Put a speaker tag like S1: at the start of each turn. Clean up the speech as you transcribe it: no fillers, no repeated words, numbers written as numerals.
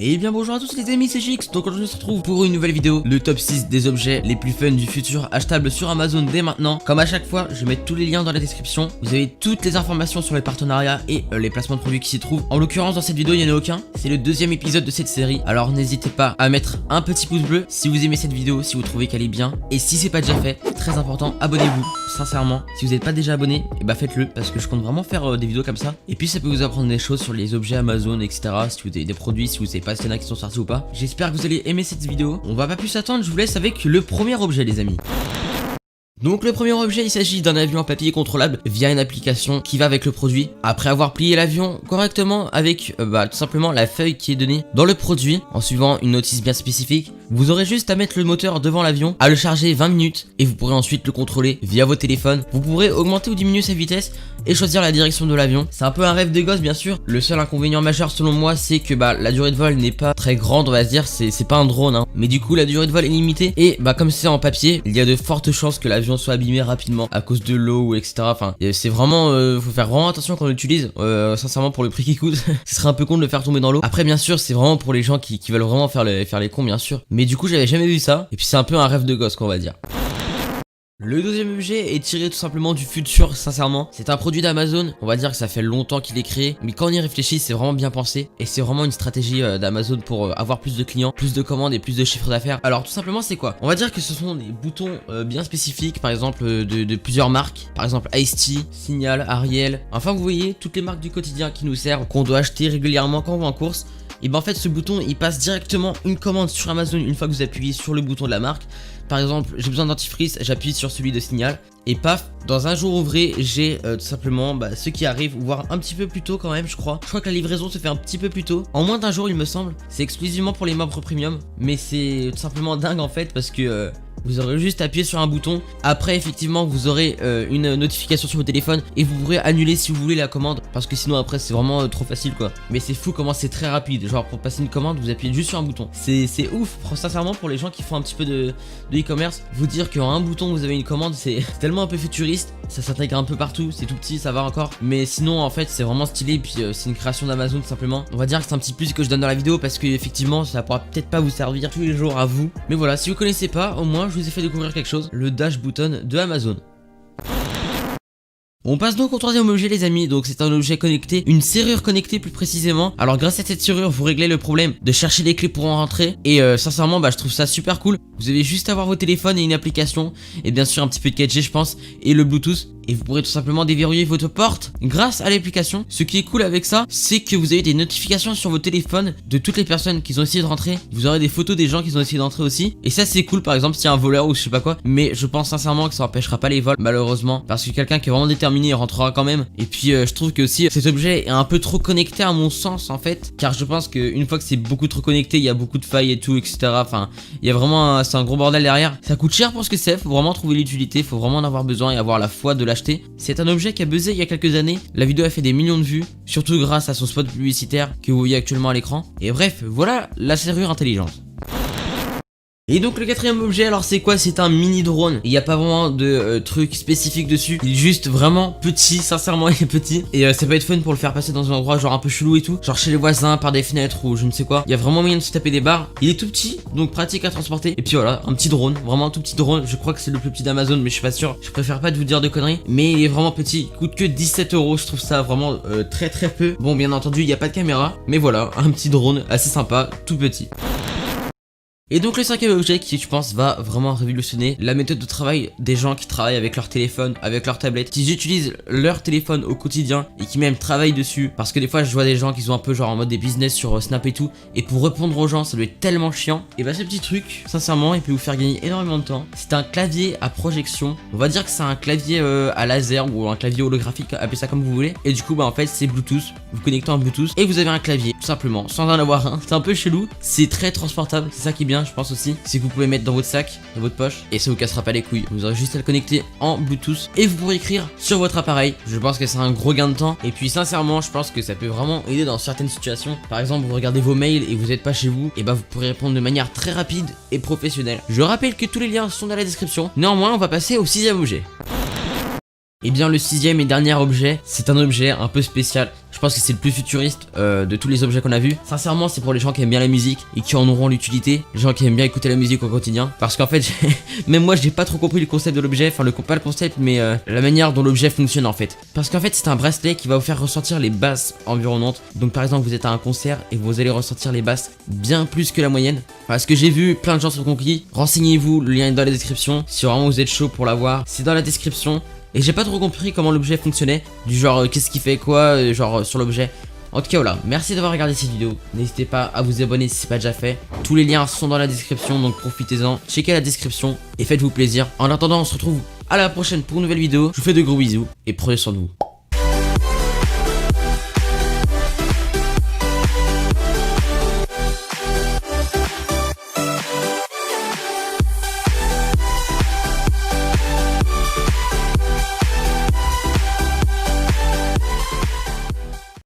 S1: Et bien bonjour à tous les amis, c'est Jix. Donc aujourd'hui on se retrouve pour une nouvelle vidéo, le top 6 des objets les plus fun du futur achetables sur Amazon dès maintenant. Comme à chaque fois, je vais mettre tous les liens dans la description. Vous avez toutes les informations sur les partenariats et les placements de produits qui s'y trouvent. En l'occurrence dans cette vidéo il n'y en a aucun, c'est le deuxième épisode de cette série. Alors n'hésitez pas à mettre un petit pouce bleu si vous aimez cette vidéo, si vous trouvez qu'elle est bien. Et si c'est pas déjà fait, très important, abonnez-vous. Sincèrement, si vous n'êtes pas déjà abonné, et bah faites-le parce que je compte vraiment faire des vidéos comme ça. Et puis ça peut vous apprendre des choses sur les objets Amazon, etc. Si vous avez des produits, si vous savez pas s'il y en a qui sont sortis ou pas. J'espère que vous allez aimer cette vidéo. On va pas plus attendre, je vous laisse avec le premier objet les amis. Donc le premier objet, il s'agit d'un avion en papier contrôlable via une application qui va avec le produit. Après avoir plié l'avion correctement avec tout simplement la feuille qui est donnée dans le produit en suivant une notice bien spécifique, vous aurez juste à mettre le moteur devant l'avion, à le charger 20 minutes et vous pourrez ensuite le contrôler via vos téléphones. Vous pourrez augmenter ou diminuer sa vitesse et choisir la direction de l'avion. C'est un peu un rêve de gosse bien sûr. Le seul inconvénient majeur selon moi, c'est que la durée de vol n'est pas très grande, on va se dire, c'est pas un drone hein. Mais du coup la durée de vol est limitée et comme c'est en papier, il y a de fortes chances que l'avion soit abîmé rapidement à cause de l'eau ou etc. Enfin c'est vraiment faut faire vraiment attention quand on l'utilise. Sincèrement pour le prix qui coûte ce serait un peu con de le faire tomber dans l'eau. Après bien sûr c'est vraiment pour les gens qui veulent vraiment faire les cons bien sûr. Mais du coup j'avais jamais vu ça et puis c'est un peu un rêve de gosse qu'on va dire. Le deuxième objet est tiré tout simplement du futur, sincèrement. C'est un produit d'Amazon, on va dire que ça fait longtemps qu'il est créé, mais quand on y réfléchit, c'est vraiment bien pensé. Et c'est vraiment une stratégie d'Amazon pour avoir plus de clients, plus de commandes et plus de chiffre d'affaires. Alors tout simplement c'est quoi? On va dire que ce sont des boutons bien spécifiques, par exemple de plusieurs marques. Par exemple Ice-T, Signal, Ariel. Enfin vous voyez, toutes les marques du quotidien qui nous servent, qu'on doit acheter régulièrement quand on va en course. Et en fait ce bouton il passe directement une commande sur Amazon une fois que vous appuyez sur le bouton de la marque. Par exemple j'ai besoin de dentifrice, j'appuie sur celui de Signal et paf, dans un jour ouvré j'ai tout simplement ceux qui arrivent, voire un petit peu plus tôt quand même je crois. Je crois que la livraison se fait un petit peu plus tôt, en moins d'un jour il me semble. C'est exclusivement pour les membres premium, mais c'est tout simplement dingue en fait parce que vous aurez juste appuyé sur un bouton. Après effectivement vous aurez une notification sur vos téléphones et vous pourrez annuler si vous voulez la commande. Parce que sinon après c'est vraiment trop facile quoi. Mais c'est fou comment c'est très rapide. Genre pour passer une commande vous appuyez juste sur un bouton. C'est ouf sincèrement pour les gens qui font un petit peu de e-commerce. Vous dire qu'en un bouton vous avez une commande c'est tellement un peu futuriste. Ça s'intègre un peu partout, c'est tout petit, ça va encore. Mais sinon en fait c'est vraiment stylé. Et puis c'est une création d'Amazon tout simplement. On va dire que c'est un petit plus que je donne dans la vidéo parce que effectivement ça pourra peut-être pas vous servir tous les jours à vous. Mais voilà, si vous connaissez pas, au moins je vous ai fait découvrir quelque chose, le Dash Button de Amazon. On passe donc au troisième objet les amis, donc c'est un objet connecté, une serrure connectée plus précisément. Alors grâce à cette serrure vous réglez le problème de chercher les clés pour en rentrer et sincèrement je trouve ça super cool. Vous avez juste à avoir vos téléphones et une application et bien sûr un petit peu de 4G je pense et le Bluetooth. Et vous pourrez tout simplement déverrouiller votre porte grâce à l'application. Ce qui est cool avec ça, c'est que vous avez des notifications sur vos téléphones de toutes les personnes qui ont essayé de rentrer. Vous aurez des photos des gens qui ont essayé d'entrer aussi. Et ça c'est cool par exemple s'il y a un voleur ou je sais pas quoi. Mais je pense sincèrement que ça empêchera pas les vols malheureusement. Parce que quelqu'un qui est vraiment déterminé rentrera quand même. Et puis je trouve que aussi cet objet est un peu trop connecté à mon sens en fait. Car je pense qu'une fois que c'est beaucoup trop connecté, il y a beaucoup de failles et tout etc. Enfin il y a vraiment c'est un gros bordel derrière. Ça coûte cher pour ce que c'est. Faut vraiment trouver l'utilité. Faut vraiment en avoir besoin et avoir la foi de l'acheter. C'est un objet qui a buzzé il y a quelques années, la vidéo a fait des millions de vues, surtout grâce à son spot publicitaire que vous voyez actuellement à l'écran. Et bref, voilà la serrure intelligente. Et donc le quatrième objet, alors c'est quoi? C'est un mini drone. Il n'y a pas vraiment de truc spécifique dessus. Il est juste vraiment petit, sincèrement il est petit. Et ça peut être fun pour le faire passer dans un endroit genre un peu chelou et tout. Genre chez les voisins, par des fenêtres ou je ne sais quoi. Il y a vraiment moyen de se taper des barres. Il est tout petit, donc pratique à transporter. Et puis voilà, un petit drone, vraiment un tout petit drone. Je crois que c'est le plus petit d'Amazon mais je suis pas sûr. Je préfère pas de vous dire de conneries. Mais il est vraiment petit, il coûte que 17 €. Je trouve ça vraiment très peu. Bon bien entendu il n'y a pas de caméra. Mais voilà, un petit drone assez sympa, tout petit. Et donc le cinquième objet qui je pense va vraiment révolutionner la méthode de travail des gens qui travaillent avec leur téléphone, avec leur tablette, qui utilisent leur téléphone au quotidien et qui même travaillent dessus. Parce que des fois je vois des gens qui sont un peu genre en mode des business sur Snap et tout, et pour répondre aux gens ça doit être tellement chiant. Et ce petit truc sincèrement il peut vous faire gagner énormément de temps. C'est un clavier à projection, on va dire que c'est un clavier à laser ou un clavier holographique, appelez ça comme vous voulez. Et du coup en fait c'est Bluetooth, vous connectez en Bluetooth et vous avez un clavier tout simplement, sans en avoir un. C'est un peu chelou, c'est très transportable, c'est ça qui est bien je pense aussi, c'est que vous pouvez mettre dans votre sac, dans votre poche et ça vous cassera pas les couilles. Vous aurez juste à le connecter en Bluetooth et vous pourrez écrire sur votre appareil. Je pense que c'est un gros gain de temps et puis sincèrement je pense que ça peut vraiment aider dans certaines situations. Par exemple vous regardez vos mails et vous n'êtes pas chez vous, et vous pourrez répondre de manière très rapide et professionnelle. Je rappelle que tous les liens sont dans la description. Néanmoins on va passer au sixième objet. Et bien le sixième et dernier objet, c'est un objet un peu spécial. Je pense que c'est le plus futuriste de tous les objets qu'on a vus. Sincèrement, c'est pour les gens qui aiment bien la musique et qui en auront l'utilité. Les gens qui aiment bien écouter la musique au quotidien. Parce qu'en fait, même moi, j'ai pas trop compris le concept de l'objet. Enfin, pas le concept, mais la manière dont l'objet fonctionne en fait. Parce qu'en fait, c'est un bracelet qui va vous faire ressentir les basses environnantes. Donc par exemple, vous êtes à un concert et vous allez ressentir les basses bien plus que la moyenne. Enfin, ce que j'ai vu, plein de gens sont conquis. Renseignez-vous, le lien est dans la description. Si vraiment vous êtes chaud pour l'avoir, c'est dans la description. Et j'ai pas trop compris comment l'objet fonctionnait. Du genre, qu'est-ce qui fait quoi, genre sur l'objet. En tout cas, voilà. Merci d'avoir regardé cette vidéo. N'hésitez pas à vous abonner si c'est pas déjà fait. Tous les liens sont dans la description, donc profitez-en. Checkez la description et faites-vous plaisir. En attendant, on se retrouve à la prochaine pour une nouvelle vidéo. Je vous fais de gros bisous et prenez soin de vous.